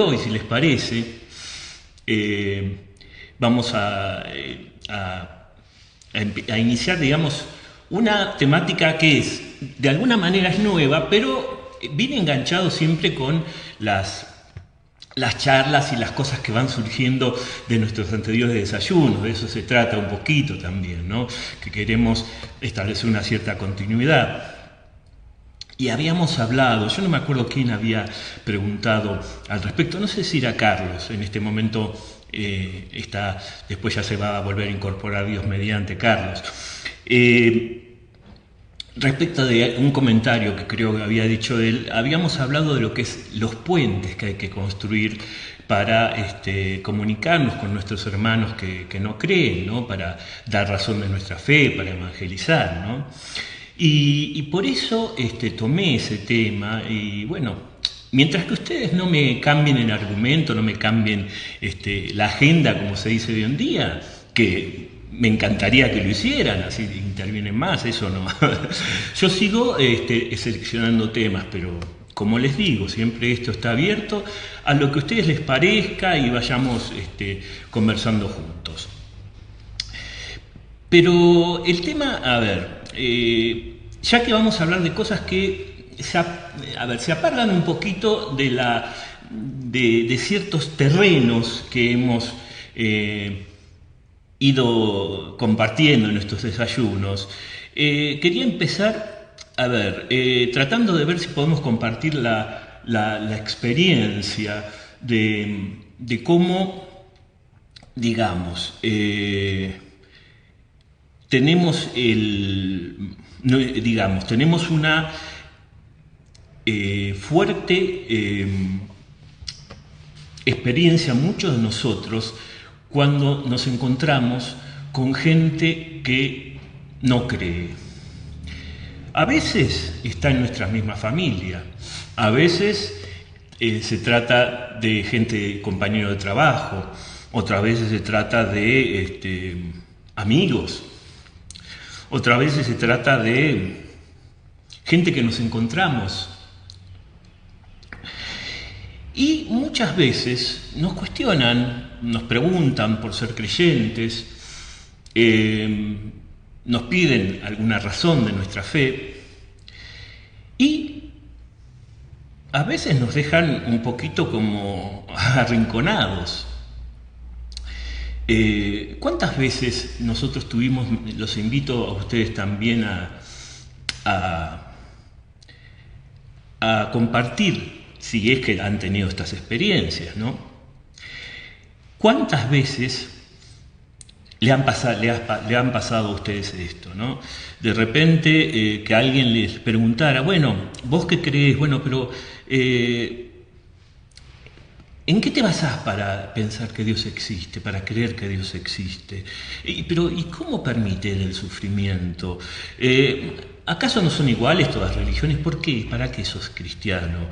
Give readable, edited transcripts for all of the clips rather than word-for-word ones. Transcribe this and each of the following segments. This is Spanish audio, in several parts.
Hoy, si les parece, vamos a iniciar, digamos, una temática que es, de alguna manera es nueva, pero viene enganchado siempre con las charlas y las cosas que van surgiendo de nuestros anteriores desayunos. De eso se trata un poquito también, ¿no? Que queremos establecer una cierta continuidad. Y habíamos hablado, yo no me acuerdo quién había preguntado al respecto, no sé si era Carlos, en este momento después ya se va a volver a incorporar Dios mediante Carlos. Respecto de un comentario que creo que había dicho él, habíamos hablado de lo que es los puentes que hay que construir para comunicarnos con nuestros hermanos que no creen, ¿no? Para dar razón de nuestra fe, para evangelizar, ¿no? Y por eso tomé ese tema y bueno, mientras que ustedes no me cambien el argumento, no me cambien la agenda, como se dice hoy en día, que me encantaría que lo hicieran, así intervienen más, eso no. Yo sigo seleccionando temas, pero como les digo, siempre esto está abierto a lo que a ustedes les parezca y vayamos conversando juntos. Pero el tema, a ver, ya que vamos a hablar de cosas que se apartan un poquito de ciertos terrenos que hemos ido compartiendo en nuestros desayunos, quería empezar, a ver, tratando de ver si podemos compartir la experiencia de cómo, digamos, tenemos tenemos una fuerte experiencia, muchos de nosotros, cuando nos encontramos con gente que no cree. A veces está en nuestra misma familia, a veces se trata de gente, compañero de trabajo, otras veces se trata de amigos. Otras veces se trata de gente que nos encontramos. Y muchas veces nos cuestionan, nos preguntan por ser creyentes, nos piden alguna razón de nuestra fe y a veces nos dejan un poquito como arrinconados. ¿Cuántas veces nosotros tuvimos, los invito a ustedes también a compartir, si es que han tenido estas experiencias, ¿no? ¿Cuántas veces le han pasado a ustedes esto, ¿no? De repente que alguien les preguntara, bueno, ¿vos qué crees? Bueno, pero ¿en qué te basás para pensar que Dios existe, para creer que Dios existe? ¿Y cómo permite el sufrimiento? ¿Acaso no son iguales todas las religiones? ¿Por qué? ¿Para qué sos cristiano?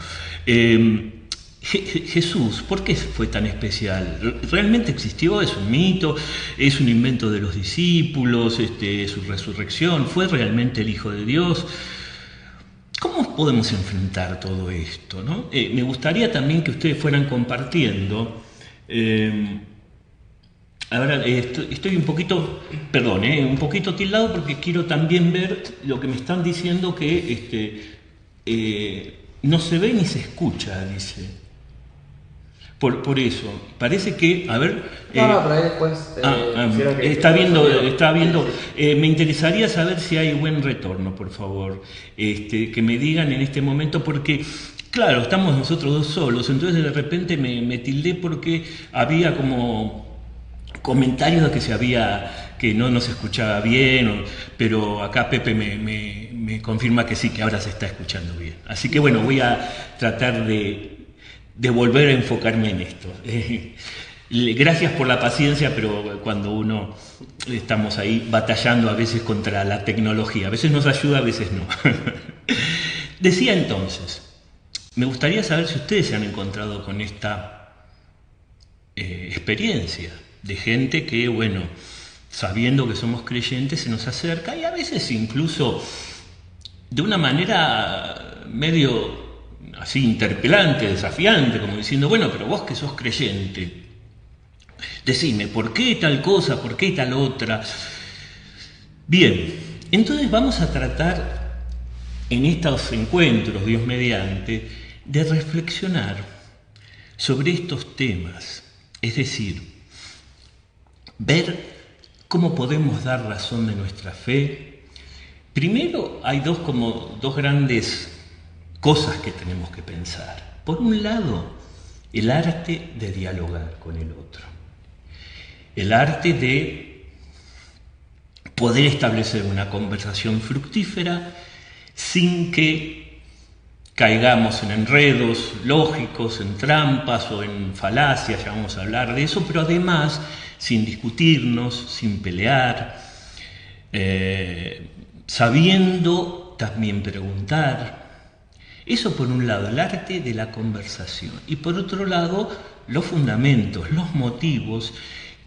Jesús, ¿por qué fue tan especial? ¿Realmente existió? ¿Es un mito? ¿Es un invento de los discípulos? ¿Su resurrección? ¿Fue realmente el Hijo de Dios? ¿Cómo podemos enfrentar todo esto, ¿no? Me gustaría también que ustedes fueran compartiendo. Ahora estoy un poquito, perdón, un poquito tildado porque quiero también ver lo que me están diciendo que no se ve ni se escucha, dice. Por eso, parece que, a ver... No, pero ahí después... está viendo. Me interesaría saber si hay buen retorno, por favor. Que me digan en este momento, porque, claro, estamos nosotros dos solos, entonces de repente me tildé porque había como comentarios de que no nos escuchaba bien, pero acá Pepe me confirma que sí, que ahora se está escuchando bien. Así que bueno, voy a tratar de volver a enfocarme en esto. Gracias por la paciencia, pero cuando uno estamos ahí batallando a veces contra la tecnología, a veces nos ayuda, a veces no. Decía entonces, me gustaría saber si ustedes se han encontrado con esta experiencia de gente que, bueno, sabiendo que somos creyentes, se nos acerca y a veces incluso de una manera medio así interpelante, desafiante, como diciendo, bueno, pero vos que sos creyente, decime, ¿por qué tal cosa? ¿Por qué tal otra? Bien, entonces vamos a tratar en estos encuentros, Dios mediante, de reflexionar sobre estos temas, es decir, ver cómo podemos dar razón de nuestra fe. Primero hay dos grandes cosas que tenemos que pensar. Por un lado, el arte de dialogar con el otro, el arte de poder establecer una conversación fructífera sin que caigamos en enredos lógicos, en trampas o en falacias, ya vamos a hablar de eso, pero además sin discutirnos, sin pelear, sabiendo también preguntar. Eso por un lado, el arte de la conversación. Y por otro lado, los fundamentos, los motivos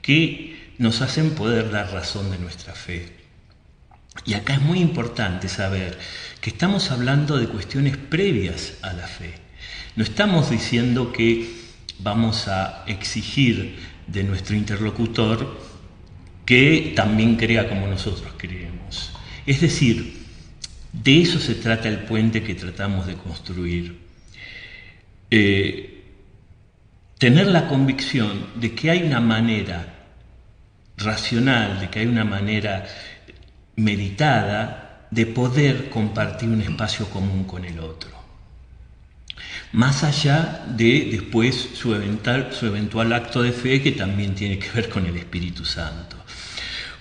que nos hacen poder dar razón de nuestra fe. Y acá es muy importante saber que estamos hablando de cuestiones previas a la fe. No estamos diciendo que vamos a exigir de nuestro interlocutor que también crea como nosotros creemos. Es decir, de eso se trata el puente que tratamos de construir. Tener la convicción de que hay una manera racional, de que hay una manera meditada de poder compartir un espacio común con el otro. Más allá de después su eventual acto de fe, que también tiene que ver con el Espíritu Santo.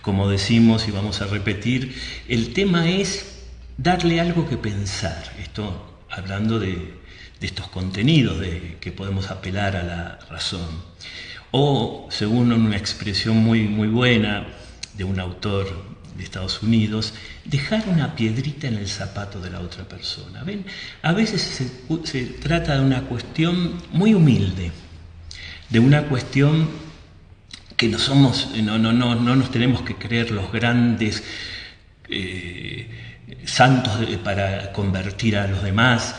Como decimos y vamos a repetir, el tema es darle algo que pensar. Esto hablando de estos contenidos que podemos apelar a la razón. O, según una expresión muy buena de un autor de Estados Unidos, dejar una piedrita en el zapato de la otra persona. ¿Ven? A veces se trata de una cuestión muy humilde, de una cuestión que no nos tenemos que creer los grandes santos para convertir a los demás.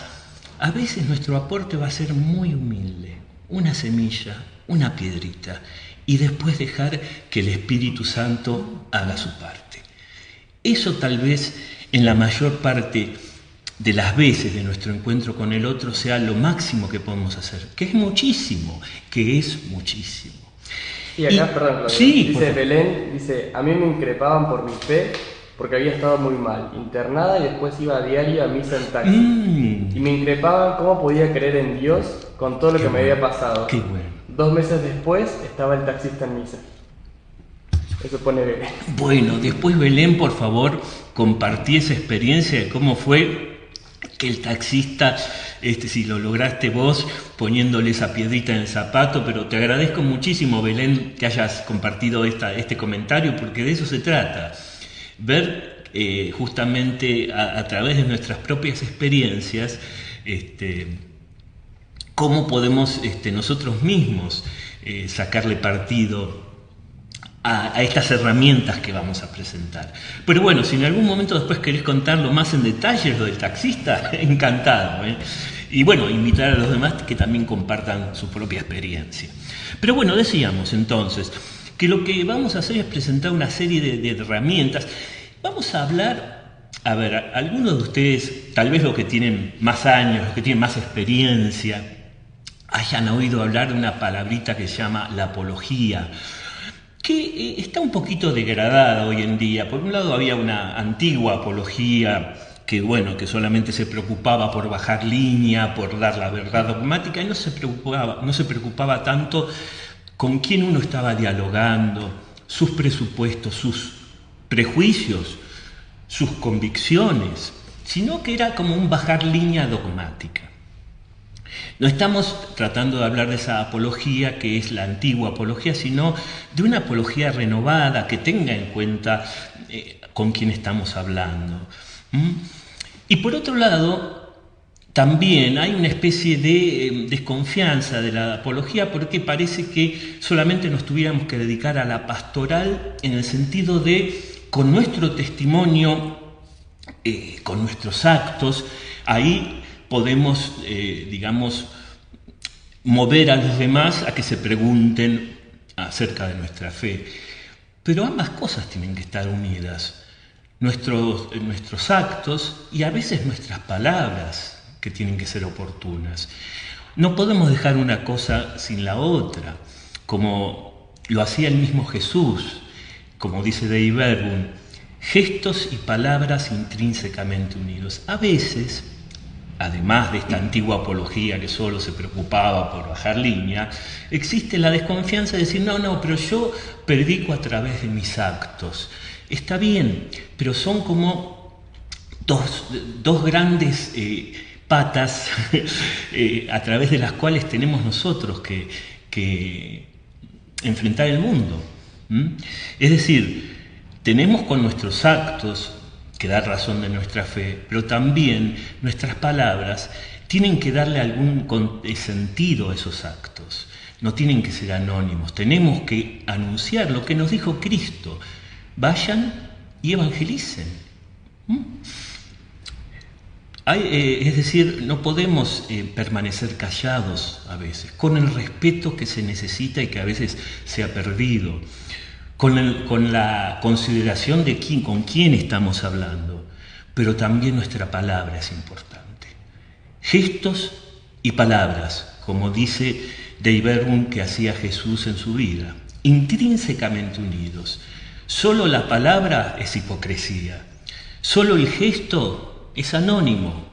A veces nuestro aporte va a ser muy humilde, una semilla, una piedrita, y después dejar que el Espíritu Santo haga su parte. Eso tal vez en la mayor parte de las veces de nuestro encuentro con el otro sea lo máximo que podemos hacer, que es muchísimo. Y acá, perdón, sí, dice Belén, dice, a mí me increpaban por mi fe porque había estado muy mal, internada y después iba a diario a misa en taxi. Y me increpaban cómo podía creer en Dios con todo lo que me había pasado. Qué bueno. 2 meses después estaba el taxista en misa. Eso pone Belén. Bueno, después Belén, por favor, compartí esa experiencia de cómo fue que el taxista, si lo lograste vos, poniéndole esa piedrita en el zapato, pero te agradezco muchísimo, Belén, que hayas compartido este comentario, porque de eso se trata. Ver justamente a través de nuestras propias experiencias cómo podemos nosotros mismos sacarle partido a estas herramientas que vamos a presentar. Pero bueno, si en algún momento después querés contarlo más en detalle lo del taxista, encantado. Y bueno, invitar a los demás que también compartan su propia experiencia. Pero bueno, decíamos entonces que lo que vamos a hacer es presentar una serie de herramientas. Vamos a hablar, a ver, algunos de ustedes, tal vez los que tienen más años, los que tienen más experiencia, hayan oído hablar de una palabrita que se llama la apología, que está un poquito degradada hoy en día. Por un lado había una antigua apología que solamente se preocupaba por bajar línea, por dar la verdad dogmática, y no se preocupaba tanto con quién uno estaba dialogando, sus presupuestos, sus prejuicios, sus convicciones, sino que era como un bajar línea dogmática. No estamos tratando de hablar de esa apología que es la antigua apología, sino de una apología renovada que tenga en cuenta con quién estamos hablando. Y por otro lado, también hay una especie de desconfianza de la apología porque parece que solamente nos tuviéramos que dedicar a la pastoral en el sentido de, con nuestro testimonio, con nuestros actos, ahí podemos, digamos, mover a los demás a que se pregunten acerca de nuestra fe. Pero ambas cosas tienen que estar unidas. Nuestros actos y a veces nuestras palabras, que tienen que ser oportunas. No podemos dejar una cosa sin la otra, como lo hacía el mismo Jesús, como dice Dei Verbum, gestos y palabras intrínsecamente unidos. A veces, además de esta antigua apología que solo se preocupaba por bajar línea, existe la desconfianza de decir, no, pero yo predico a través de mis actos. Está bien, pero son como dos grandes patas a través de las cuales tenemos nosotros que enfrentar el mundo. Es decir, tenemos con nuestros actos que dar razón de nuestra fe, pero también nuestras palabras tienen que darle algún sentido a esos actos. No tienen que ser anónimos. Tenemos que anunciar lo que nos dijo Cristo. Vayan y evangelicen. Es decir, no podemos permanecer callados a veces, con el respeto que se necesita y que a veces se ha perdido, con la consideración de con quién estamos hablando, pero también nuestra palabra es importante. Gestos y palabras, como dice Dei Verbum que hacía Jesús en su vida, intrínsecamente unidos. Solo la palabra es hipocresía, solo el gesto es anónimo,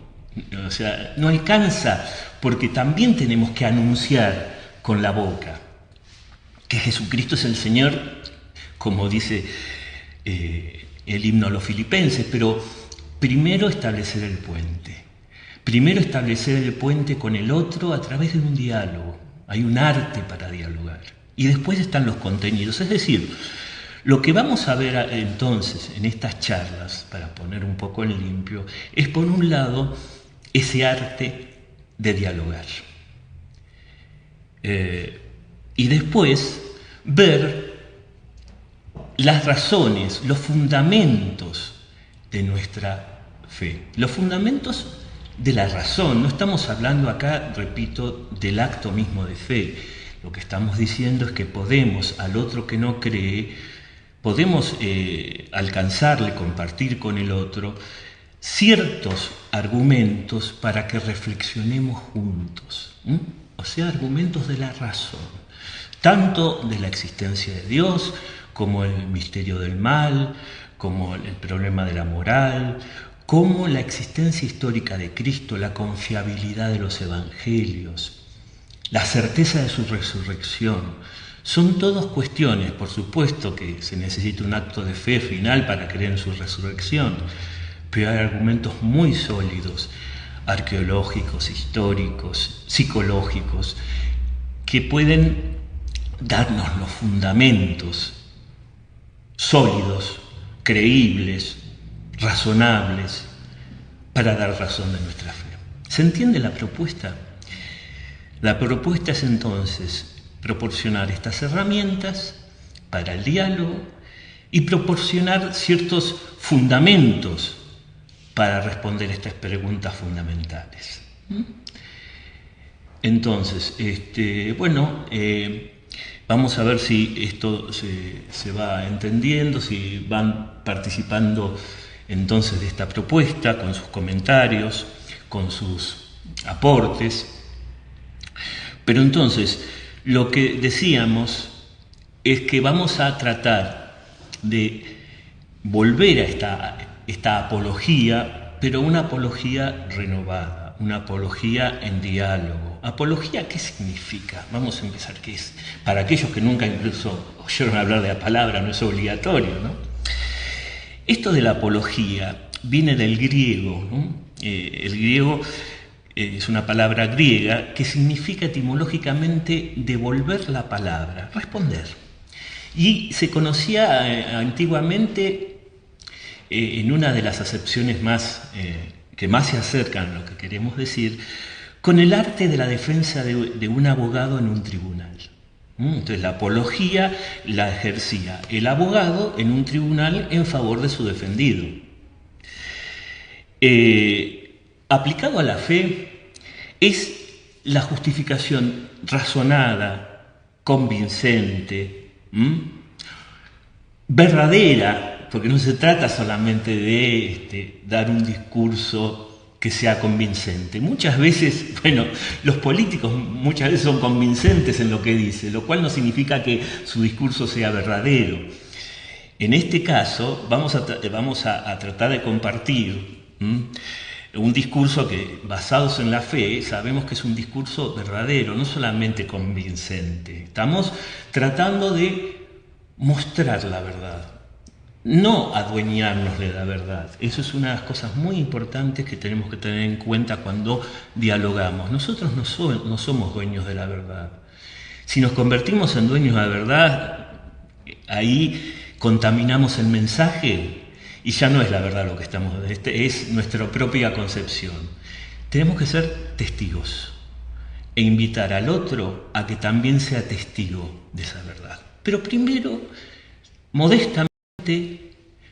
o sea, no alcanza, porque también tenemos que anunciar con la boca que Jesucristo es el Señor, como dice el himno a los filipenses, pero primero establecer el puente. Primero establecer el puente con el otro a través de un diálogo. Hay un arte para dialogar. Y después están los contenidos, es decir, lo que vamos a ver entonces en estas charlas, para poner un poco en limpio, es por un lado ese arte de dialogar. Y después ver las razones, los fundamentos de nuestra fe, los fundamentos de la razón. No estamos hablando acá, repito, del acto mismo de fe. Lo que estamos diciendo es que podemos, al otro que no cree, podemos alcanzarle, compartir con el otro ciertos argumentos para que reflexionemos juntos. O sea, argumentos de la razón, tanto de la existencia de Dios, como el misterio del mal, como el problema de la moral, como la existencia histórica de Cristo, la confiabilidad de los evangelios, la certeza de su resurrección. Son todas cuestiones, por supuesto que se necesita un acto de fe final para creer en su resurrección, pero hay argumentos muy sólidos, arqueológicos, históricos, psicológicos, que pueden darnos los fundamentos sólidos, creíbles, razonables, para dar razón de nuestra fe. ¿Se entiende la propuesta? La propuesta es entonces proporcionar estas herramientas para el diálogo y proporcionar ciertos fundamentos para responder estas preguntas fundamentales. Entonces, vamos a ver si esto se va entendiendo, si van participando entonces de esta propuesta con sus comentarios, con sus aportes. Pero entonces, lo que decíamos es que vamos a tratar de volver a esta apología, pero una apología renovada, una apología en diálogo. ¿Apología qué significa? Vamos a empezar, ¿qué es? Para aquellos que nunca incluso oyeron hablar de la palabra, no es obligatorio, ¿no? Esto de la apología viene del griego, ¿no? El griego es una palabra griega que significa etimológicamente devolver la palabra, responder. Y se conocía antiguamente en una de las acepciones que más se acercan a lo que queremos decir, con el arte de la defensa de un abogado en un tribunal. Entonces la apología la ejercía el abogado en un tribunal en favor de su defendido. Aplicado a la fe, es la justificación razonada, convincente, verdadera, porque no se trata solamente de dar un discurso que sea convincente. Muchas veces, los políticos muchas veces son convincentes en lo que dicen, lo cual no significa que su discurso sea verdadero. En este caso, vamos a tratar de compartir un discurso que, basados en la fe, sabemos que es un discurso verdadero, no solamente convincente. Estamos tratando de mostrar la verdad, no adueñarnos de la verdad. Eso es una de las cosas muy importantes que tenemos que tener en cuenta cuando dialogamos. Nosotros no somos dueños de la verdad. Si nos convertimos en dueños de la verdad, ahí contaminamos el mensaje y ya no es la verdad lo que estamos, es nuestra propia concepción. Tenemos que ser testigos e invitar al otro a que también sea testigo de esa verdad. Pero primero, modestamente,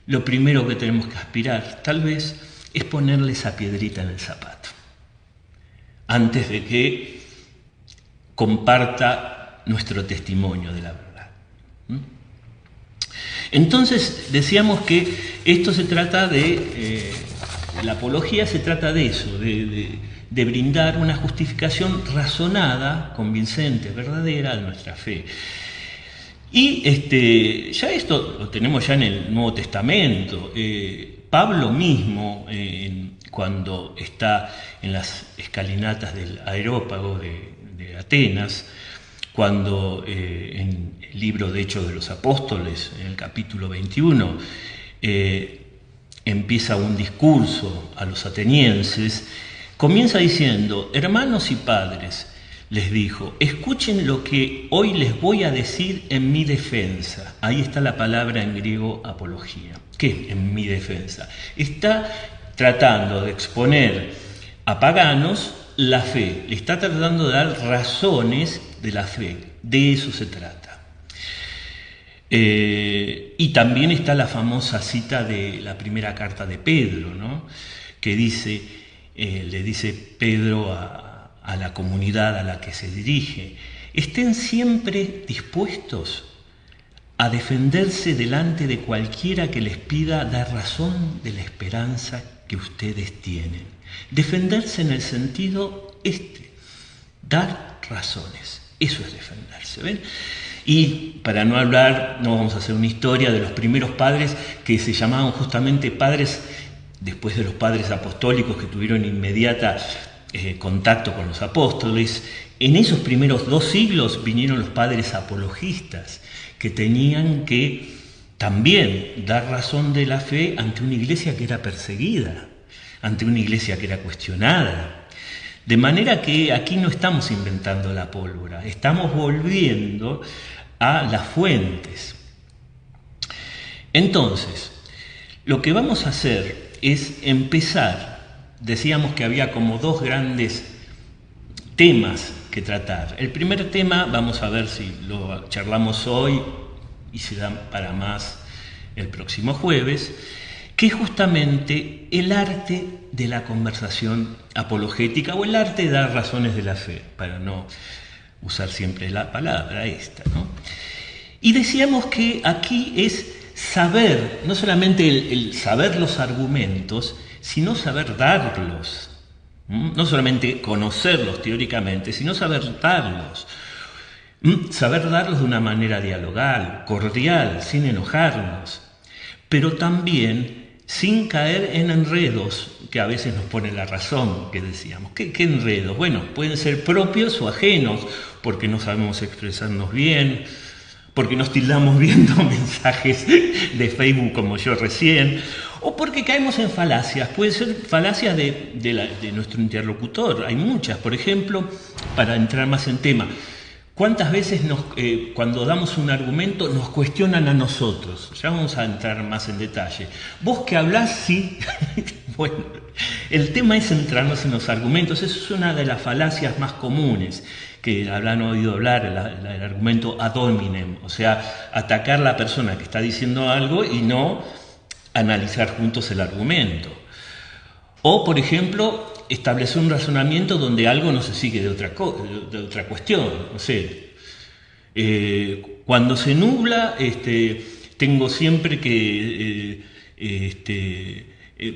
lo primero que tenemos que aspirar, tal vez, es ponerle esa piedrita en el zapato, antes de que comparta nuestro testimonio de la verdad. Entonces, decíamos que esto se trata la apología se trata de eso, de brindar una justificación razonada, convincente, verdadera de nuestra fe. Y ya esto lo tenemos ya en el Nuevo Testamento. Pablo mismo, cuando está en las escalinatas del Areópago de Atenas, cuando en el libro de Hechos de los Apóstoles, en el capítulo 21, empieza un discurso a los atenienses, comienza diciendo: hermanos y padres, les dijo, escuchen lo que hoy les voy a decir en mi defensa. Ahí está la palabra en griego apología. ¿Qué en mi defensa? Está tratando de exponer a paganos la fe, le está tratando de dar razones de la fe, de eso se trata. Y también está la famosa cita de la primera carta de Pedro, ¿no? Que dice, le dice Pedro a la comunidad a la que se dirige: estén siempre dispuestos a defenderse delante de cualquiera que les pida dar razón de la esperanza que ustedes tienen. Defenderse en el sentido dar razones, eso es defenderse, ¿ven? Y para no hablar, no vamos a hacer una historia de los primeros padres que se llamaban justamente padres, después de los padres apostólicos que tuvieron inmediata contacto con los apóstoles. En esos primeros 2 siglos vinieron los padres apologistas, que tenían que también dar razón de la fe ante una iglesia que era perseguida, ante una iglesia que era cuestionada. De manera que aquí no estamos inventando la pólvora, estamos volviendo a las fuentes. Entonces, lo que vamos a hacer es empezar. Decíamos que había como 2 grandes temas que tratar. El primer tema, vamos a ver si lo charlamos hoy y se da para más el próximo jueves, que es justamente el arte de la conversación apologética, o el arte de dar razones de la fe, para no usar siempre la palabra esta, ¿no? Y decíamos que aquí es saber, no solamente el saber los argumentos, sino saber darlos. No solamente conocerlos teóricamente, sino saber darlos. Saber darlos de una manera dialogal, cordial, sin enojarnos, pero también sin caer en enredos que a veces nos pone la razón, que decíamos. ¿Qué enredos? Bueno, pueden ser propios o ajenos, porque no sabemos expresarnos bien, porque nos tildamos viendo mensajes de Facebook como yo recién, o porque caemos en falacias. Pueden ser falacias de nuestro interlocutor, hay muchas. Por ejemplo, para entrar más en tema, ¿cuántas veces cuando damos un argumento nos cuestionan a nosotros? Ya vamos a entrar más en detalle. ¿Vos que hablás? Sí. Bueno, el tema es centrarnos en los argumentos. Eso es una de las falacias más comunes que habrán oído hablar, el argumento ad hominem, o sea, atacar a la persona que está diciendo algo y no analizar juntos el argumento. O, por ejemplo, establecer un razonamiento donde algo no se sigue de otra cuestión. No sé, cuando se nubla, tengo siempre que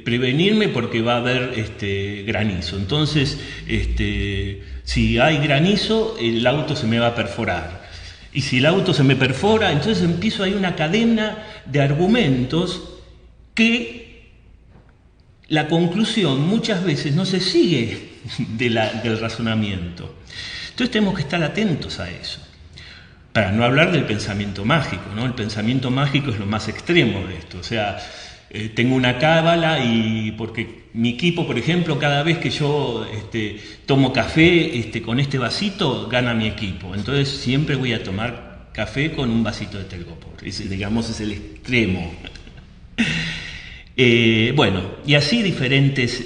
prevenirme porque va a haber granizo. Entonces, si hay granizo, el auto se me va a perforar. Y si el auto se me perfora, entonces empiezo ahí una cadena de argumentos que la conclusión muchas veces no se sigue del razonamiento. Entonces tenemos que estar atentos a eso. Para no hablar del pensamiento mágico, ¿no? El pensamiento mágico es lo más extremo de esto. O sea, tengo una cábala y porque mi equipo, por ejemplo, cada vez que yo tomo café con este vasito, gana mi equipo. Entonces siempre voy a tomar café con un vasito de telgopor. Digamos, es el extremo. Bueno, y así diferentes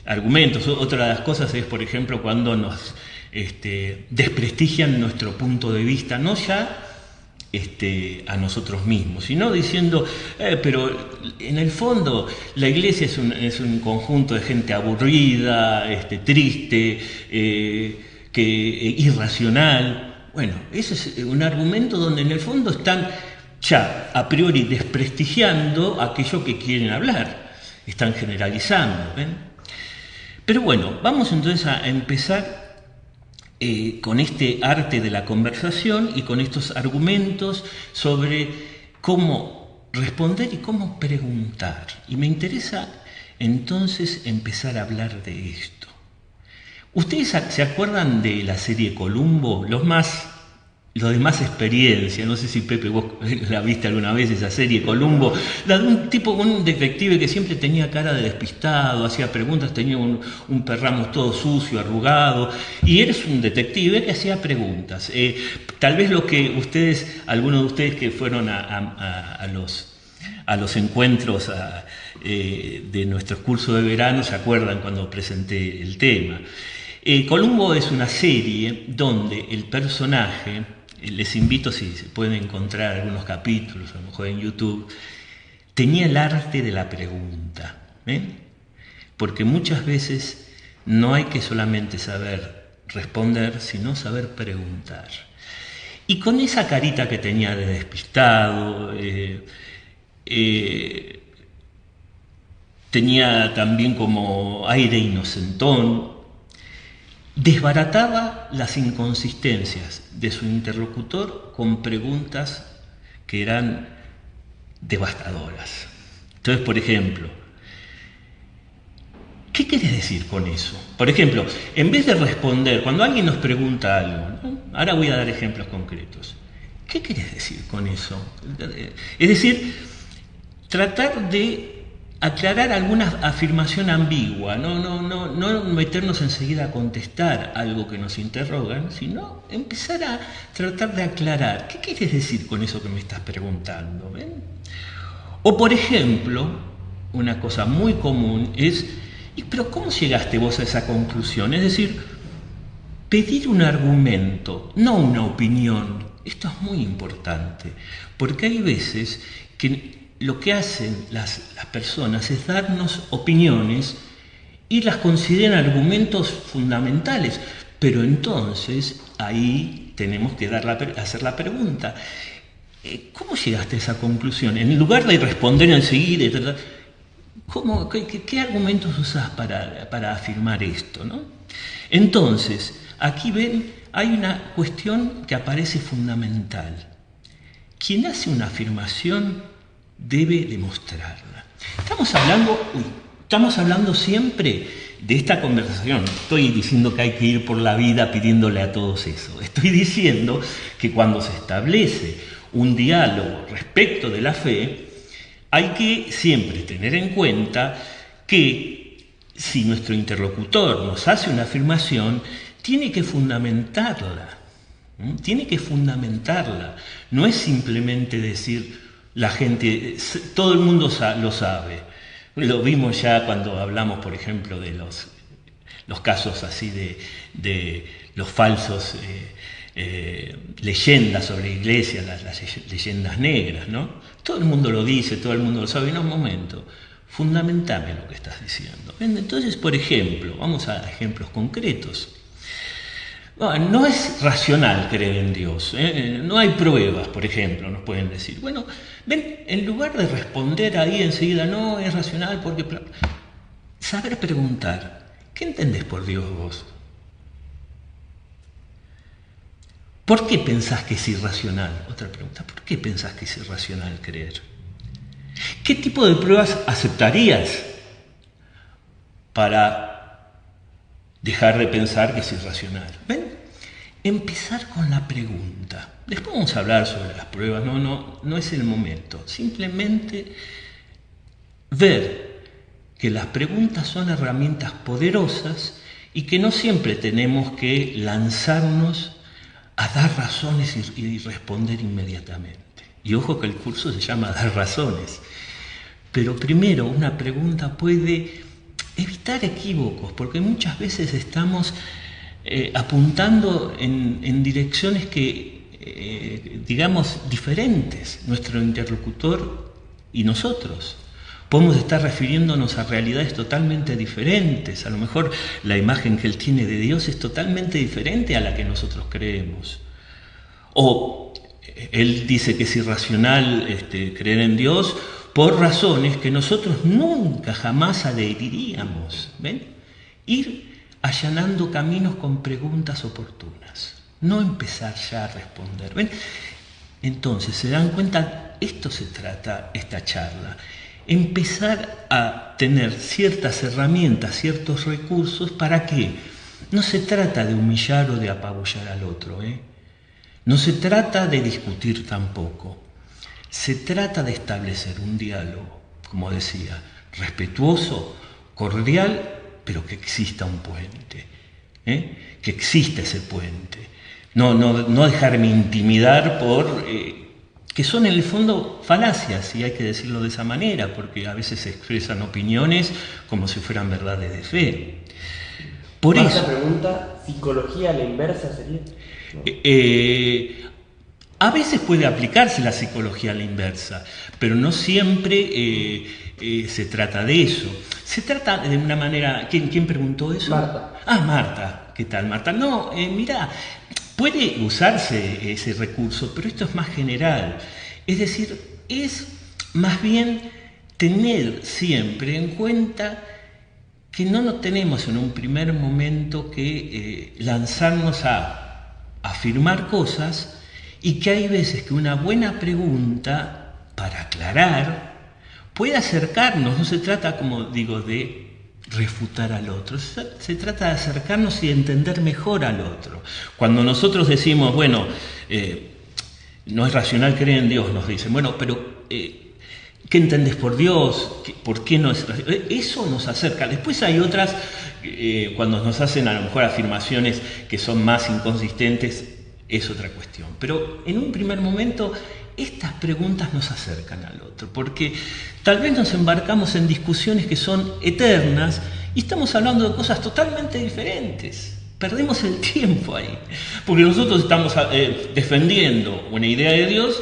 argumentos. Otra de las cosas es, por ejemplo, cuando nos desprestigian nuestro punto de vista, no ya a nosotros mismos, sino diciendo, pero en el fondo la iglesia es un conjunto de gente aburrida, triste, irracional. Bueno, ese es un argumento donde en el fondo están ya a priori desprestigiando aquello que quieren hablar, están generalizando, ¿ven? Pero bueno, vamos entonces a empezar con este arte de la conversación y con estos argumentos sobre cómo responder y cómo preguntar. Y me interesa entonces empezar a hablar de esto. ¿Ustedes se acuerdan de la serie Columbo? Los de más experiencia, no sé si Pepe vos la viste alguna vez, esa serie Columbo, la de un tipo, un detective que siempre tenía cara de despistado, hacía preguntas, tenía un perramo todo sucio, arrugado, y eres un detective que hacía preguntas. Tal vez lo que algunos de ustedes que fueron a los encuentros de nuestros cursos de verano se acuerdan cuando presenté el tema. Columbo es una serie donde el personaje, les invito si se pueden encontrar algunos capítulos, a lo mejor en YouTube, tenía el arte de la pregunta, porque muchas veces no hay que solamente saber responder, sino saber preguntar. Y con esa carita que tenía de despistado, tenía también como aire inocentón, desbarataba las inconsistencias de su interlocutor con preguntas que eran devastadoras. Entonces, por ejemplo, ¿qué querés decir con eso? Por ejemplo, en vez de responder, cuando alguien nos pregunta algo, ¿no? Ahora voy a dar ejemplos concretos. ¿Qué querés decir con eso? Es decir, tratar de aclarar alguna afirmación ambigua, no meternos enseguida a contestar algo que nos interrogan, sino empezar a tratar de aclarar, ¿qué quieres decir con eso que me estás preguntando? ¿Ven? O por ejemplo, una cosa muy común es, ¿pero cómo llegaste vos a esa conclusión? Es decir, pedir un argumento, no una opinión. Esto es muy importante, porque hay veces que lo que hacen las personas es darnos opiniones y las consideran argumentos fundamentales, pero entonces ahí tenemos que hacer la pregunta. ¿Cómo llegaste a esa conclusión? En lugar de responder enseguida, ¿qué argumentos usás para afirmar esto, ¿no? Entonces, aquí ven, hay una cuestión que aparece fundamental. Quien hace una afirmación debe demostrarla. Estamos hablando siempre de esta conversación. Estoy diciendo que hay que ir por la vida pidiéndole a todos eso. Estoy diciendo que cuando se establece un diálogo respecto de la fe, hay que siempre tener en cuenta que si nuestro interlocutor nos hace una afirmación, tiene que fundamentarla. Tiene que fundamentarla. No es simplemente decir, la gente, todo el mundo lo sabe. Lo vimos ya cuando hablamos, por ejemplo, de los casos así de los falsos leyendas sobre la iglesia, las leyendas negras, ¿no? Todo el mundo lo dice, todo el mundo lo sabe. No, un momento. fundamentame lo que estás diciendo. Entonces, por ejemplo, vamos a ejemplos concretos. No es racional creer en Dios, no hay pruebas, por ejemplo, nos pueden decir. Bueno, ven, en lugar de responder ahí enseguida, no es racional porque... Saber preguntar, ¿qué entendés por Dios vos? ¿Por qué pensás que es irracional? Otra pregunta, ¿por qué pensás que es irracional creer? ¿Qué tipo de pruebas aceptarías para dejar de pensar que es irracional? ¿Ven? Empezar con la pregunta. Después vamos a hablar sobre las pruebas, no es el momento. Simplemente ver que las preguntas son herramientas poderosas y que no siempre tenemos que lanzarnos a dar razones y responder inmediatamente. Y ojo que el curso se llama Dar Razones. Pero primero una pregunta puede evitar equívocos, porque muchas veces estamos apuntando en direcciones que, digamos, diferentes, nuestro interlocutor y nosotros. Podemos estar refiriéndonos a realidades totalmente diferentes. A lo mejor la imagen que él tiene de Dios es totalmente diferente a la que nosotros creemos. O él dice que es irracional creer en Dios por razones que nosotros nunca jamás adheriríamos. ¿Ven? Ir allanando caminos con preguntas oportunas. No empezar ya a responder. ¿Ven? Entonces, ¿se dan cuenta? Esto se trata esta charla. Empezar a tener ciertas herramientas, ciertos recursos, ¿para qué? No se trata de humillar o de apabullar al otro, No se trata de discutir tampoco. Se trata de establecer un diálogo, como decía, respetuoso, cordial, pero que exista un puente, que exista ese puente. No dejarme intimidar por... que son en el fondo falacias, y hay que decirlo de esa manera, porque a veces se expresan opiniones como si fueran verdades de fe. Por eso... Esta pregunta, ¿psicología a la inversa sería? ¿No? A veces puede aplicarse la psicología a la inversa, pero no siempre se trata de eso. Se trata de una manera... ¿Quién preguntó eso? Marta. Ah, Marta. ¿Qué tal, Marta? No, mira... Puede usarse ese recurso, pero esto es más general. Es decir, es más bien tener siempre en cuenta que no nos tenemos en un primer momento que lanzarnos a afirmar cosas y que hay veces que una buena pregunta para aclarar puede acercarnos. No se trata, como digo, de refutar al otro, se trata de acercarnos y entender mejor al otro. Cuando nosotros decimos, bueno, no es racional creer en Dios, nos dicen, bueno, pero ¿qué entendés por Dios? ¿Por qué no es racional? Eso nos acerca. Después hay otras, cuando nos hacen a lo mejor afirmaciones que son más inconsistentes, es otra cuestión. Pero en un primer momento, estas preguntas nos acercan al otro, porque tal vez nos embarcamos en discusiones que son eternas y estamos hablando de cosas totalmente diferentes. Perdemos el tiempo ahí, porque nosotros estamos defendiendo una idea de Dios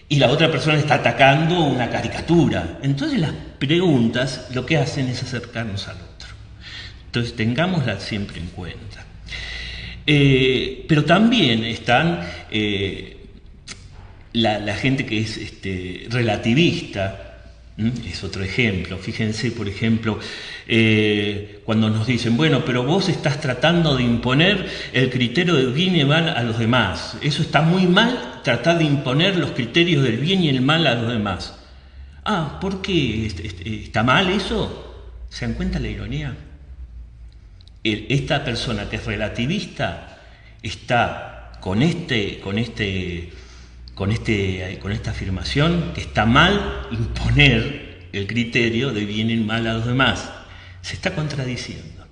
y la otra persona está atacando una caricatura. Entonces las preguntas lo que hacen es acercarnos al otro. Entonces tengámoslas siempre en cuenta. Pero también están... La gente que es relativista, es otro ejemplo. Fíjense, por ejemplo, cuando nos dicen, bueno, pero vos estás tratando de imponer el criterio del bien y el mal a los demás. Eso está muy mal, tratar de imponer los criterios del bien y el mal a los demás. Ah, ¿por qué? ¿Está mal eso? ¿Se dan cuenta la ironía? Esta persona que es relativista está con esta afirmación que está mal imponer el criterio de bien y mal a los demás. Se está contradiciendo.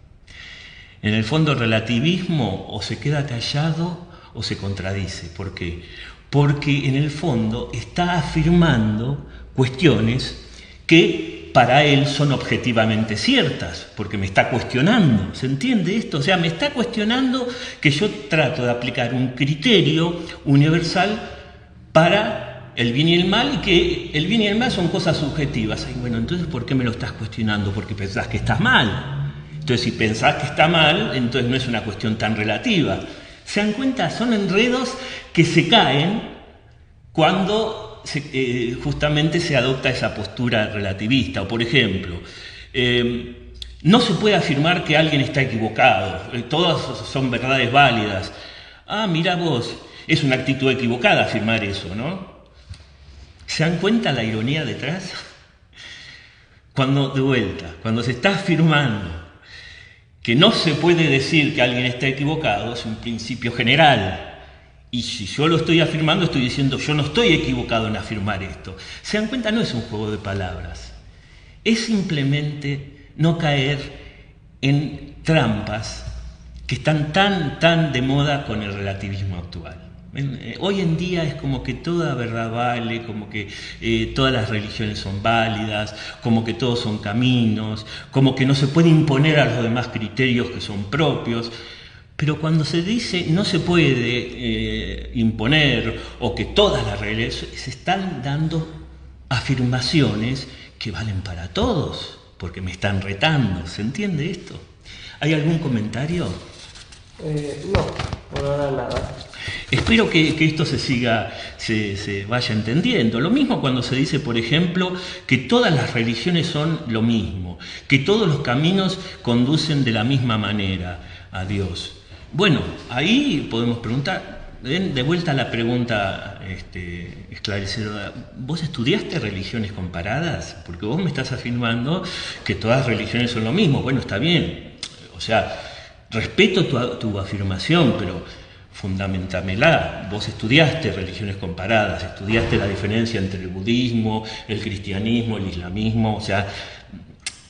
En el fondo, el relativismo o se queda callado o se contradice. ¿Por qué? Porque en el fondo está afirmando cuestiones que para él son objetivamente ciertas, porque me está cuestionando. ¿Se entiende esto? O sea, me está cuestionando que yo trato de aplicar un criterio universal para el bien y el mal, y que el bien y el mal son cosas subjetivas. Ay, bueno, entonces ¿por qué me lo estás cuestionando? Porque pensás que estás mal. Entonces, si pensás que está mal, entonces no es una cuestión tan relativa. ¿Se dan cuenta? Son enredos que se caen cuando justamente se adopta esa postura relativista. O por ejemplo, no se puede afirmar que alguien está equivocado, todas son verdades válidas. Ah, mira vos, es una actitud equivocada afirmar eso, ¿no? ¿Se dan cuenta la ironía detrás? Cuando, de vuelta, cuando se está afirmando que no se puede decir que alguien está equivocado, es un principio general. Y si yo lo estoy afirmando, estoy diciendo yo no estoy equivocado en afirmar esto. ¿Se dan cuenta? No es un juego de palabras. Es simplemente no caer en trampas que están tan de moda con el relativismo actual. Hoy en día es como que toda verdad vale, como que todas las religiones son válidas, como que todos son caminos, como que no se puede imponer a los demás criterios que son propios. Pero cuando se dice no se puede imponer o que todas las reglas, se están dando afirmaciones que valen para todos, porque me están retando. ¿Se entiende esto? ¿Hay algún comentario? No, por ahora nada. Espero que esto se vaya entendiendo. Lo mismo cuando se dice, por ejemplo, que todas las religiones son lo mismo, que todos los caminos conducen de la misma manera a Dios. Bueno, ahí podemos preguntar, de vuelta a la pregunta esclarecedora. ¿Vos estudiaste religiones comparadas? Porque vos me estás afirmando que todas las religiones son lo mismo. Bueno, está bien. O sea, respeto tu afirmación, pero fundamentámela. Vos estudiaste religiones comparadas, estudiaste la diferencia entre el budismo, el cristianismo, el islamismo, o sea,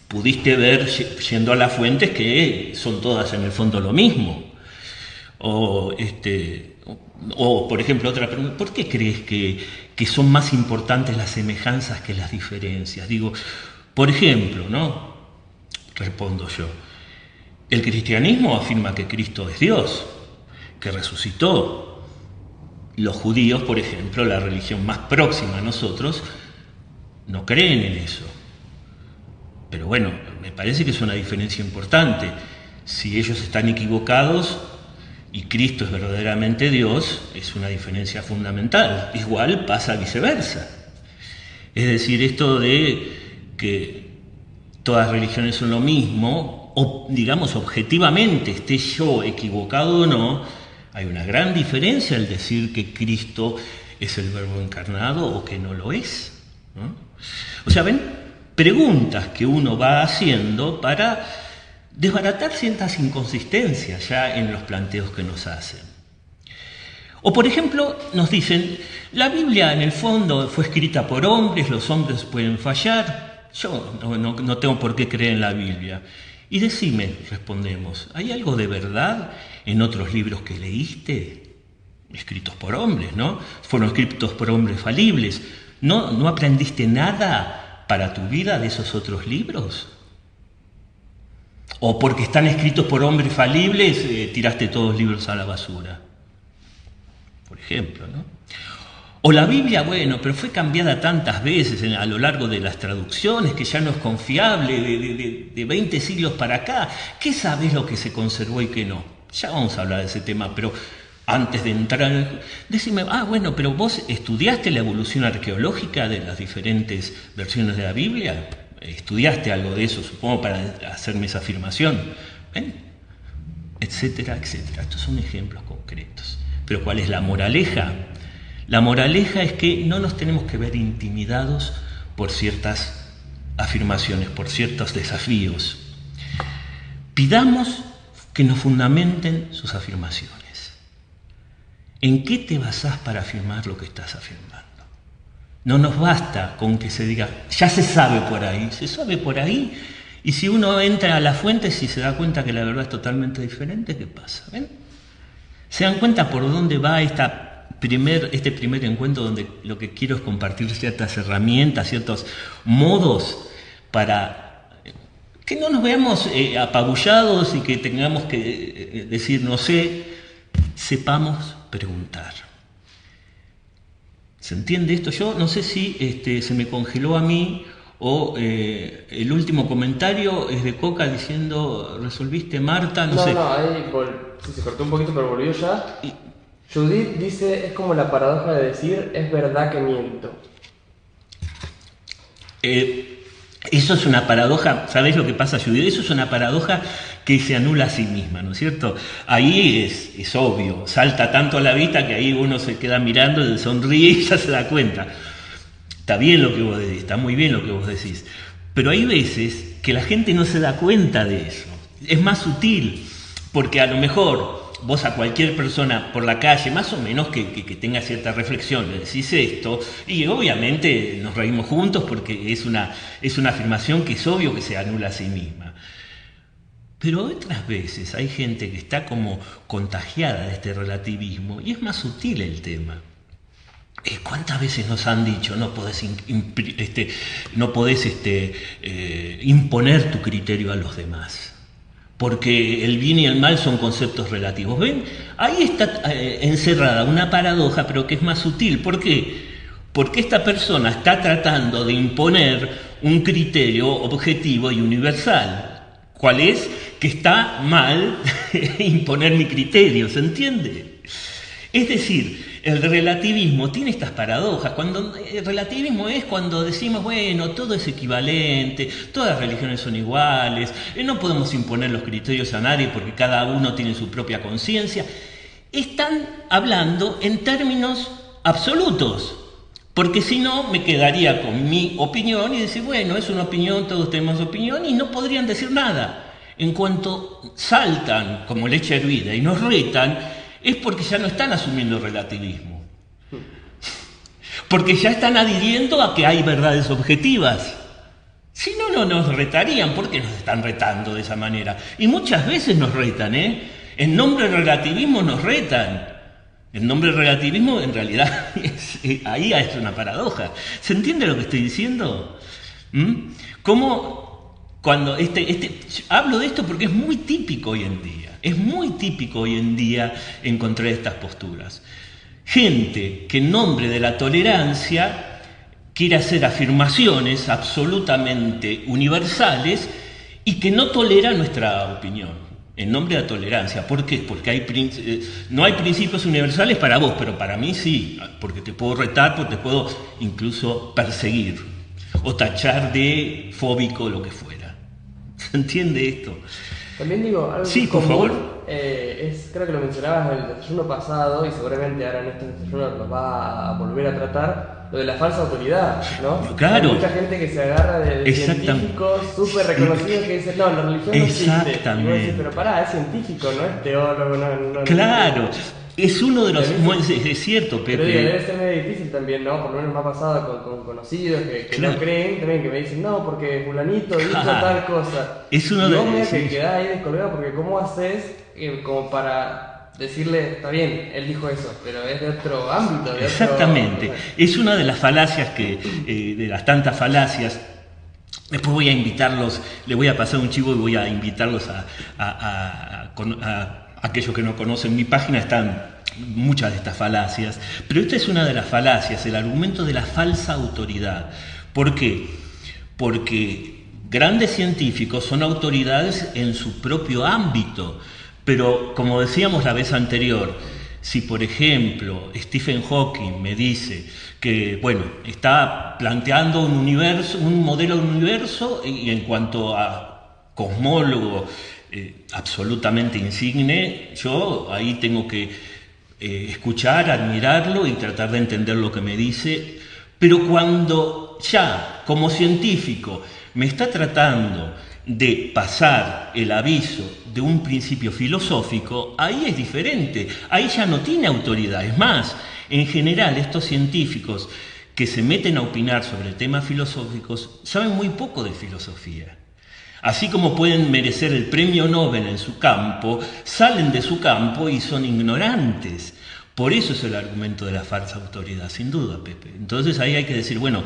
pudiste ver, yendo a las fuentes, que son todas en el fondo lo mismo. O, por ejemplo, otra pregunta, ¿por qué crees que son más importantes las semejanzas que las diferencias? Digo, por ejemplo, ¿no? Respondo yo. El cristianismo afirma que Cristo es Dios, que resucitó. Los judíos, por ejemplo, la religión más próxima a nosotros, no creen en eso. Pero bueno, me parece que es una diferencia importante. Si ellos están equivocados y Cristo es verdaderamente Dios, es una diferencia fundamental. Igual pasa viceversa. Es decir, esto de que todas las religiones son lo mismo, o digamos objetivamente, esté yo equivocado o no, hay una gran diferencia al decir que Cristo es el Verbo encarnado o que no lo es, ¿no? O sea, ven, preguntas que uno va haciendo para desbaratar ciertas inconsistencias ya en los planteos que nos hacen. O por ejemplo, nos dicen, la Biblia en el fondo fue escrita por hombres, los hombres pueden fallar, yo no tengo por qué creer en la Biblia. Y decime, respondemos, ¿hay algo de verdad en otros libros que leíste? Escritos por hombres, ¿no? Fueron escritos por hombres falibles. ¿No aprendiste nada para tu vida de esos otros libros? ¿O porque están escritos por hombres falibles, tiraste todos los libros a la basura? Por ejemplo, ¿no? O la Biblia, bueno, pero fue cambiada tantas veces a lo largo de las traducciones que ya no es confiable, de 20 siglos para acá. ¿Qué sabés lo que se conservó y qué no? Ya vamos a hablar de ese tema, pero antes de entrar, decime, bueno, pero vos estudiaste la evolución arqueológica de las diferentes versiones de la Biblia, estudiaste algo de eso, supongo, para hacerme esa afirmación, ¿ven? Etcétera, etcétera. Estos son ejemplos concretos. Pero ¿cuál es la moraleja? La moraleja es que no nos tenemos que ver intimidados por ciertas afirmaciones, por ciertos desafíos. Pidamos que nos fundamenten sus afirmaciones. ¿En qué te basás para afirmar lo que estás afirmando? No nos basta con que se diga, ya se sabe por ahí, y si uno entra a las fuentes y se da cuenta que la verdad es totalmente diferente, ¿qué pasa? ¿Ven? ¿Se dan cuenta por dónde va este primer encuentro, donde lo que quiero es compartir ciertas herramientas, ciertos modos para que no nos veamos apabullados y que tengamos que decir no sé, sepamos preguntar. ¿Se entiende esto? Yo no sé si se me congeló a mí o el último comentario es de Coca diciendo, ¿resolviste, Marta? No sé. No, ahí sí, se cortó un poquito, pero volvió ya. Judith dice, es como la paradoja de decir, es verdad que miento. Eso es una paradoja, ¿sabéis lo que pasa, Judith? Eso es una paradoja que se anula a sí misma, ¿no es cierto? Ahí es obvio, salta tanto a la vista que ahí uno se queda mirando, sonríe y ya se da cuenta. Está bien lo que vos decís, está muy bien lo que vos decís, pero hay veces que la gente no se da cuenta de eso. Es más sutil, porque a lo mejor vos a cualquier persona por la calle, más o menos que tenga cierta reflexión, le decís esto, y obviamente nos reímos juntos porque es una afirmación que es obvio que se anula a sí misma. Pero otras veces hay gente que está como contagiada de este relativismo y es más sutil el tema. ¿Cuántas veces nos han dicho no podés imponer tu criterio a los demás? Porque el bien y el mal son conceptos relativos. ¿Ven? Ahí está encerrada una paradoja, pero que es más sutil. ¿Por qué? Porque esta persona está tratando de imponer un criterio objetivo y universal. ¿Cuál es? Que está mal imponer mi criterio, ¿se entiende? Es decir, el relativismo tiene estas paradojas. El relativismo es cuando decimos, bueno, todo es equivalente, todas las religiones son iguales, no podemos imponer los criterios a nadie porque cada uno tiene su propia conciencia. Están hablando en términos absolutos, porque si no me quedaría con mi opinión y decir, bueno, es una opinión, todos tenemos opinión y no podrían decir nada. En cuanto saltan como leche hervida y nos retan, es porque ya no están asumiendo relativismo. Porque ya están adhiriendo a que hay verdades objetivas. Si no, no nos retarían. ¿Por qué nos están retando de esa manera? Y muchas veces nos retan, ¿eh? En nombre del relativismo nos retan. En nombre del relativismo, en realidad, ahí es una paradoja. ¿Se entiende lo que estoy diciendo? ¿Cómo? Cuando hablo de esto porque es muy típico hoy en día. Es muy típico hoy en día encontrar estas posturas. Gente que en nombre de la tolerancia quiere hacer afirmaciones absolutamente universales y que no tolera nuestra opinión. En nombre de la tolerancia. ¿Por qué? Porque no hay principios universales para vos, pero para mí sí. Porque te puedo retar, porque te puedo incluso perseguir o tachar de fóbico o lo que fuera. ¿Se entiende esto? También digo, algo sí, por común, favor. Creo que lo mencionabas en el desayuno pasado y seguramente ahora en este desayuno lo va a volver a tratar, lo de la falsa autoridad, ¿no? Claro. Hay mucha gente que se agarra de científicos súper reconocidos que dicen, no, la religión no existe. Y vos decís, pero pará, es científico, no es teólogo, no. Claro. Es uno de los... Es cierto, Pepe. Pero digo, debe ser medio difícil también, ¿no? Por lo menos me ha pasado con conocidos que claro. no creen, también que me dicen, no, porque fulanito dijo tal cosa. Es uno y de vos los... que quedás ahí descolgado, porque ¿cómo haces como para decirle, está bien, él dijo eso, pero es de otro ámbito? Exactamente. Es una de las falacias de las tantas falacias. Después voy a invitarlos, le voy a pasar un chivo y voy a invitarlos a aquellos que no conocen mi página, están muchas de estas falacias, pero esta es una de las falacias, el argumento de la falsa autoridad. ¿Por qué? Porque grandes científicos son autoridades en su propio ámbito, pero como decíamos la vez anterior, si por ejemplo Stephen Hawking me dice que, bueno, está planteando un modelo de universo y en cuanto a cosmólogo absolutamente insigne, yo ahí tengo que escuchar, admirarlo y tratar de entender lo que me dice, pero cuando ya como científico me está tratando de pasar el aviso de un principio filosófico, ahí es diferente, ahí ya no tiene autoridad. Es más, en general estos científicos que se meten a opinar sobre temas filosóficos saben muy poco de filosofía. Así como pueden merecer el premio Nobel en su campo, salen de su campo y son ignorantes. Por eso es el argumento de la falsa autoridad, sin duda, Pepe. Entonces ahí hay que decir, bueno,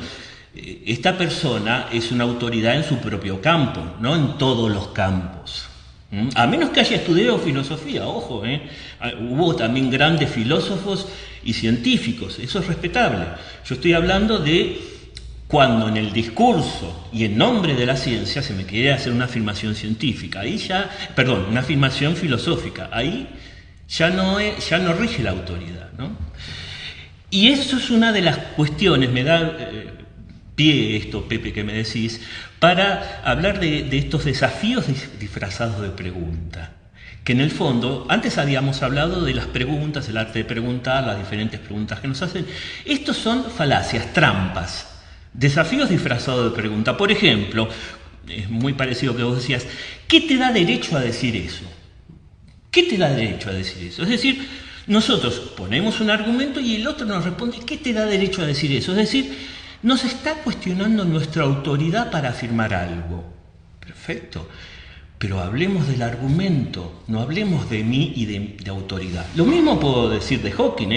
esta persona es una autoridad en su propio campo, no en todos los campos. A menos que haya estudiado filosofía, ojo, hubo también grandes filósofos y científicos, eso es respetable. Yo estoy hablando de cuando en el discurso y en nombre de la ciencia se me quiere hacer una afirmación científica, ahí ya, perdón, una afirmación filosófica, ahí ya no rige la autoridad, ¿no? Y eso es una de las cuestiones, me da pie esto, Pepe, que me decís, para hablar de estos desafíos disfrazados de pregunta. Que en el fondo, antes habíamos hablado de las preguntas, el arte de preguntar, las diferentes preguntas que nos hacen. Estos son falacias, trampas, desafíos disfrazados de pregunta. Por ejemplo, es muy parecido a lo que vos decías, ¿qué te da derecho a decir eso? ¿Qué te da derecho a decir eso? Es decir, nosotros ponemos un argumento y el otro nos responde, ¿qué te da derecho a decir eso? Es decir, nos está cuestionando nuestra autoridad para afirmar algo. Perfecto. Pero hablemos del argumento, no hablemos de mí y de autoridad. Lo mismo puedo decir de Hawking,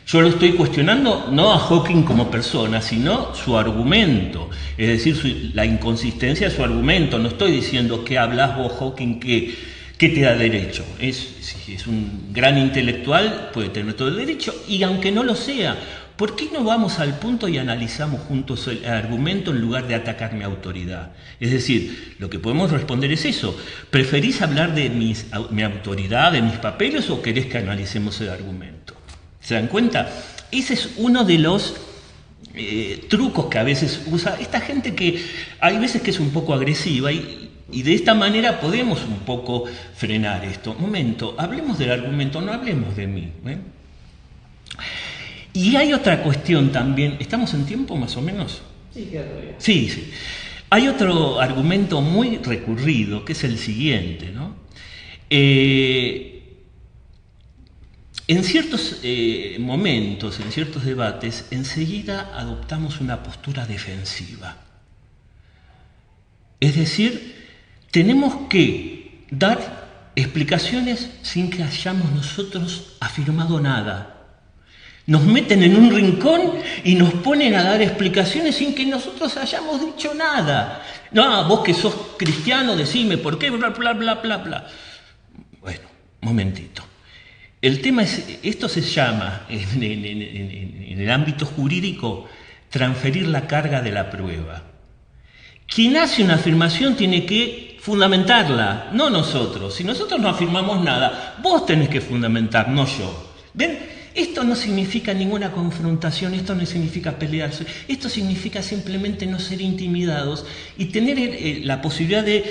Yo lo estoy cuestionando no a Hawking como persona, sino su argumento. Es decir, la inconsistencia de su argumento. No estoy diciendo que hablas vos, Hawking, ¿qué te da derecho? Si es un gran intelectual, puede tener todo el derecho, y aunque no lo sea, ¿por qué no vamos al punto y analizamos juntos el argumento en lugar de atacar mi autoridad? Es decir, lo que podemos responder es eso. ¿Preferís hablar de mi autoridad, de mis papeles, o querés que analicemos el argumento? ¿Se dan cuenta? Ese es uno de los trucos que a veces usa esta gente, que hay veces que es un poco agresiva, y de esta manera podemos un poco frenar esto. Momento, hablemos del argumento, no hablemos de mí. Y hay otra cuestión también. ¿Estamos en tiempo más o menos? Sí, queda todavía. Sí. Hay otro argumento muy recurrido, que es el siguiente, ¿no? En ciertos momentos, en ciertos debates, enseguida adoptamos una postura defensiva. Es decir, tenemos que dar explicaciones sin que hayamos nosotros afirmado nada. Nos meten en un rincón y nos ponen a dar explicaciones sin que nosotros hayamos dicho nada. No, vos que sos cristiano, decime por qué, bla, bla, bla, bla, bla. Bueno, momentito. El tema es, esto se llama, en el ámbito jurídico, transferir la carga de la prueba. Quien hace una afirmación tiene que fundamentarla, no nosotros. Si nosotros no afirmamos nada, vos tenés que fundamentar, no yo. ¿Ven? Esto no significa ninguna confrontación, esto no significa pelearse, esto significa simplemente no ser intimidados y tener la posibilidad de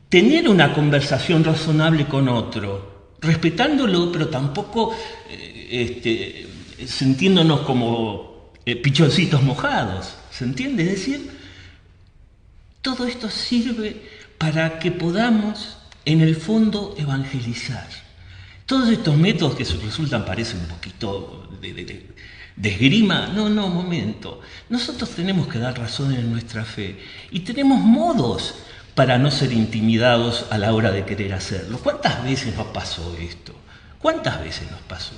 tener una conversación razonable con otro, respetándolo, pero tampoco sintiéndonos como pichoncitos mojados, ¿se entiende? Es decir, todo esto sirve para que podamos, en el fondo, evangelizar. Todos estos métodos que parecen un poquito de esgrima, no, momento. Nosotros tenemos que dar razones en nuestra fe y tenemos modos para no ser intimidados a la hora de querer hacerlo. ¿Cuántas veces nos pasó esto? ¿Cuántas veces nos pasó?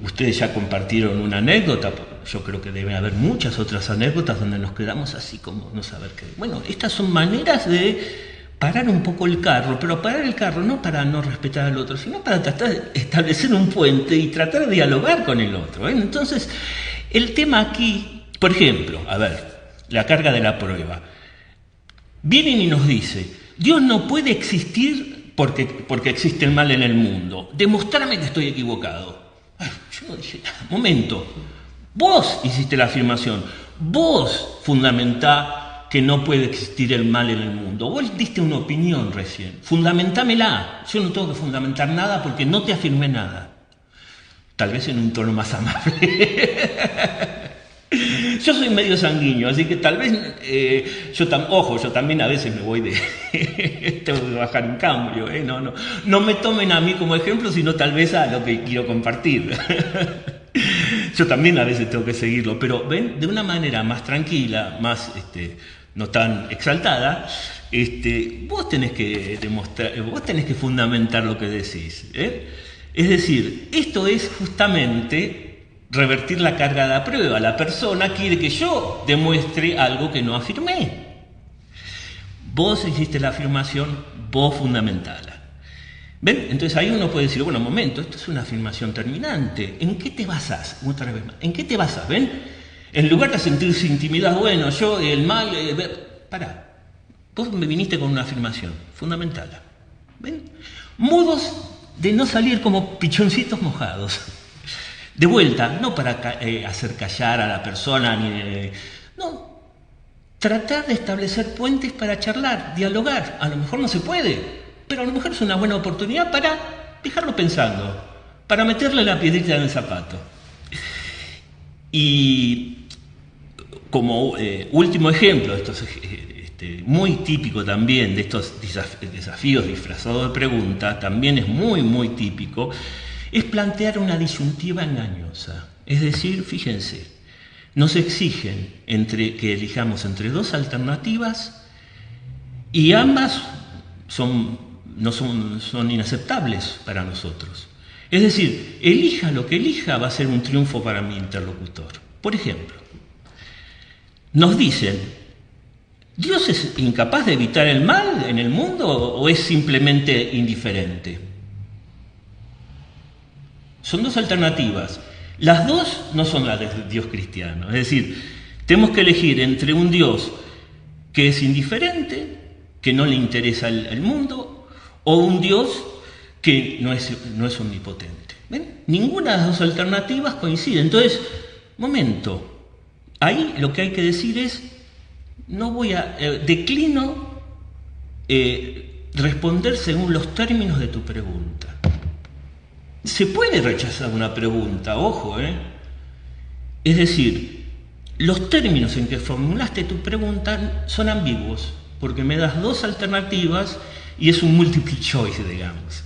Ustedes ya compartieron una anécdota, yo creo que debe haber muchas otras anécdotas donde nos quedamos así como no saber qué. Bueno, estas son maneras de parar un poco el carro, pero parar el carro no para no respetar al otro, sino para tratar de establecer un puente y tratar de dialogar con el otro. Entonces, el tema aquí, por ejemplo, a ver, la carga de la prueba. Vienen y nos dice, Dios no puede existir porque existe el mal en el mundo. Demostrame que estoy equivocado. Ay, yo no dije nada. Momento. Vos hiciste la afirmación. Vos fundamentá que no puede existir el mal en el mundo. Vos diste una opinión recién. Fundamentámela. Yo no tengo que fundamentar nada porque no te afirmé nada. Tal vez en un tono más amable. Yo soy medio sanguíneo, así que tal vez yo también a veces me voy tengo que bajar un cambio, no me tomen a mí como ejemplo, sino tal vez a lo que quiero compartir. Yo también a veces tengo que seguirlo, pero ven, de una manera más tranquila, más no tan exaltada, vos tenés que demostrar, vos tenés que fundamentar lo que decís, Es decir, esto es justamente revertir la carga de la prueba. La persona quiere que yo demuestre algo que no afirmé. vos hiciste la afirmación, vos fundamentala. ¿Ven? Entonces ahí uno puede decir, bueno, un momento, esto es una afirmación terminante. ¿En qué te basás? Otra vez más. ¿En qué te basás? ¿Ven? En lugar de sentirse intimidado, bueno, yo, el mal... pará. Vos me viniste con una afirmación fundamental. ¿Ven? Modos de no salir como pichoncitos mojados. De vuelta, no para hacer callar a la persona, no. Tratar de establecer puentes para charlar, dialogar. A lo mejor no se puede, pero a lo mejor es una buena oportunidad para dejarlo pensando, para meterle la piedrita en el zapato. Y como último ejemplo, esto es muy típico también de estos desafíos disfrazados de pregunta, también es muy, muy típico, es plantear una disyuntiva engañosa. Es decir, fíjense, nos exigen que elijamos entre dos alternativas y ambas son inaceptables para nosotros. Es decir, elija lo que elija, va a ser un triunfo para mi interlocutor. Por ejemplo, nos dicen, ¿Dios es incapaz de evitar el mal en el mundo o es simplemente indiferente? Son dos alternativas. Las dos no son las del Dios cristiano. Es decir, tenemos que elegir entre un Dios que es indiferente, que no le interesa el mundo, o un Dios que no es omnipotente. ¿Ven? Ninguna de las dos alternativas coincide. Entonces, momento, ahí lo que hay que decir es, declino responder según los términos de tu pregunta. Se puede rechazar una pregunta, ojo, Es decir, los términos en que formulaste tu pregunta son ambiguos, porque me das dos alternativas y es un multiple choice, digamos.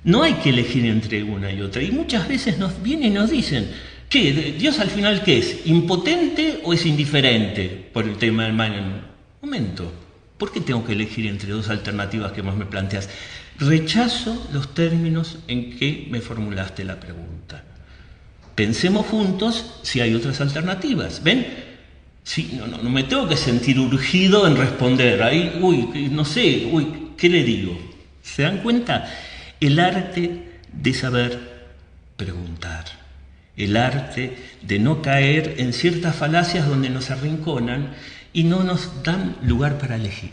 No hay que elegir entre una y otra. Y muchas veces nos vienen y nos dicen, ¿qué? ¿Dios al final qué es? ¿Impotente o es indiferente por el tema del mal? Un momento, ¿por qué tengo que elegir entre dos alternativas que vos me planteas? Rechazo los términos en que me formulaste la pregunta. Pensemos juntos si hay otras alternativas. ¿Ven? Sí, no me tengo que sentir urgido en responder. Ahí, ¿qué le digo? ¿Se dan cuenta? El arte de saber preguntar. El arte de no caer en ciertas falacias donde nos arrinconan y no nos dan lugar para elegir.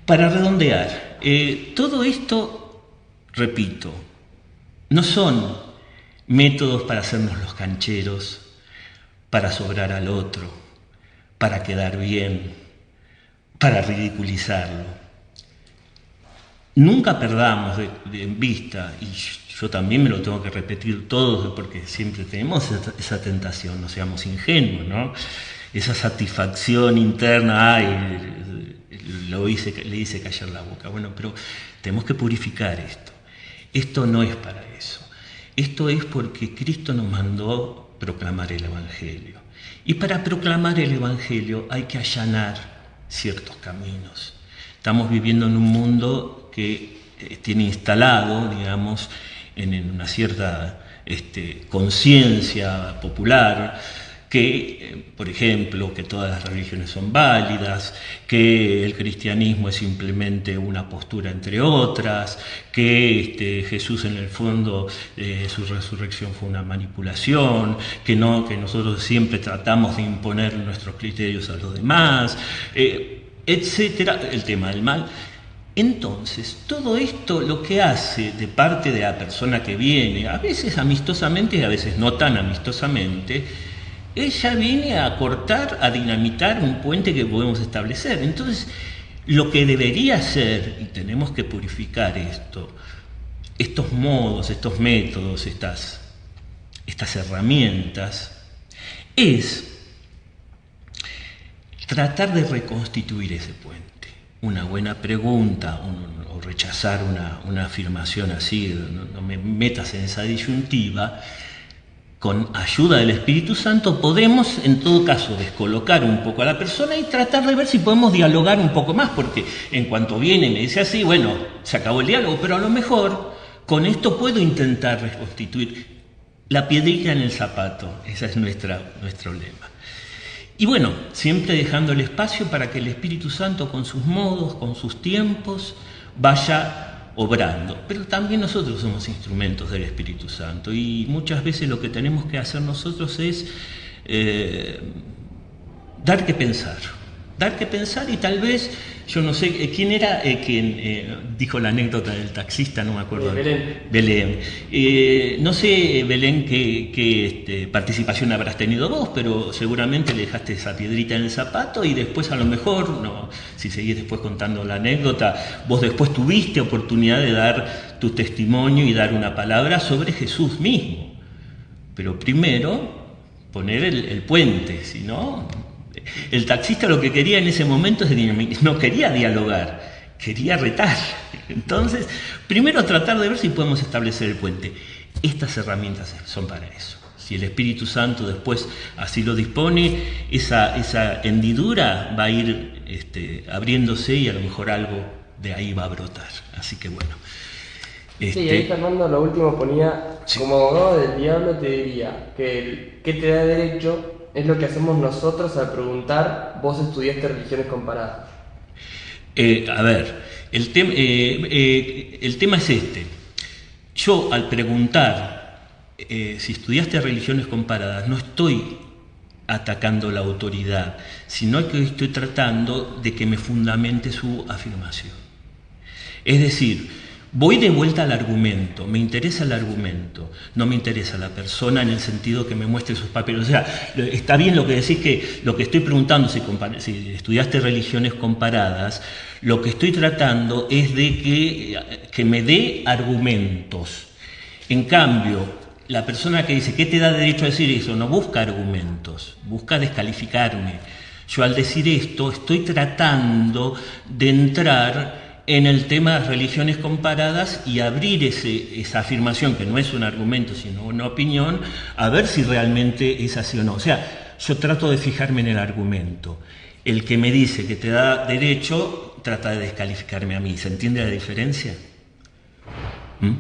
Para redondear, todo esto, repito, no son métodos para hacernos los cancheros, para sobrar al otro, para quedar bien, para ridiculizarlo. Nunca perdamos de vista, y yo también me lo tengo que repetir todos, porque siempre tenemos esa tentación, no seamos ingenuos, ¿no? Esa satisfacción interna, le hice callar la boca. Bueno, pero tenemos que purificar esto. Esto no es para eso. Esto es porque Cristo nos mandó proclamar el Evangelio. Y para proclamar el Evangelio hay que allanar ciertos caminos. Estamos viviendo en un mundo que tiene instalado, digamos, en una cierta conciencia popular, que, por ejemplo, que todas las religiones son válidas, que el cristianismo es simplemente una postura entre otras, que Jesús en el fondo, su resurrección fue una manipulación, que nosotros siempre tratamos de imponer nuestros criterios a los demás, etcétera, el tema del mal. Entonces, todo esto lo que hace de parte de la persona que viene, a veces amistosamente y a veces no tan amistosamente, ella viene a cortar, a dinamitar un puente que podemos establecer. Entonces, lo que debería ser, y tenemos que purificar estos modos, estos métodos, estas herramientas, es tratar de reconstituir ese puente. Una buena pregunta o rechazar una afirmación así, no me metas en esa disyuntiva. Con ayuda del Espíritu Santo podemos, en todo caso, descolocar un poco a la persona y tratar de ver si podemos dialogar un poco más, porque en cuanto viene y me dice así, bueno, se acabó el diálogo, pero a lo mejor con esto puedo intentar reconstituir la piedrita en el zapato. Ese es nuestro lema. Y bueno, siempre dejando el espacio para que el Espíritu Santo con sus modos, con sus tiempos, vaya obrando. Pero también nosotros somos instrumentos del Espíritu Santo y muchas veces lo que tenemos que hacer nosotros es dar que pensar. Dar que pensar y tal vez, yo no sé, ¿quién era quien dijo la anécdota del taxista? No me acuerdo. Belén. No sé, Belén, qué participación habrás tenido vos, pero seguramente le dejaste esa piedrita en el zapato y después a lo mejor, no, si seguís después contando la anécdota, vos después tuviste oportunidad de dar tu testimonio y dar una palabra sobre Jesús mismo. Pero primero, poner el puente, si no... El taxista lo que quería en ese momento no quería dialogar, quería retar. Entonces, primero tratar de ver si podemos establecer el puente. Estas herramientas son para eso. Si el Espíritu Santo después así lo dispone, esa hendidura va a ir abriéndose y a lo mejor algo de ahí va a brotar. Así que bueno. Sí, ahí Fernando lo último ponía, sí. Como abogado del diablo te diría que ¿qué te da derecho? Es lo que hacemos nosotros al preguntar, ¿vos estudiaste religiones comparadas? A ver, el tema es este. Yo al preguntar si estudiaste religiones comparadas, no estoy atacando la autoridad, sino que estoy tratando de que me fundamente su afirmación. Es decir, voy de vuelta al argumento, me interesa el argumento, no me interesa la persona en el sentido que me muestre sus papeles. O sea, está bien lo que decís, que lo que estoy preguntando, si estudiaste religiones comparadas, lo que estoy tratando es de que me dé argumentos. En cambio, la persona que dice, ¿qué te da derecho a decir eso? No busca argumentos, busca descalificarme. Yo al decir esto estoy tratando de entrar en el tema de religiones comparadas y abrir esa afirmación, que no es un argumento sino una opinión, a ver si realmente es así o no. O sea, yo trato de fijarme en el argumento. El que me dice que te da derecho trata de descalificarme a mí. ¿Se entiende la diferencia? ¿Mm?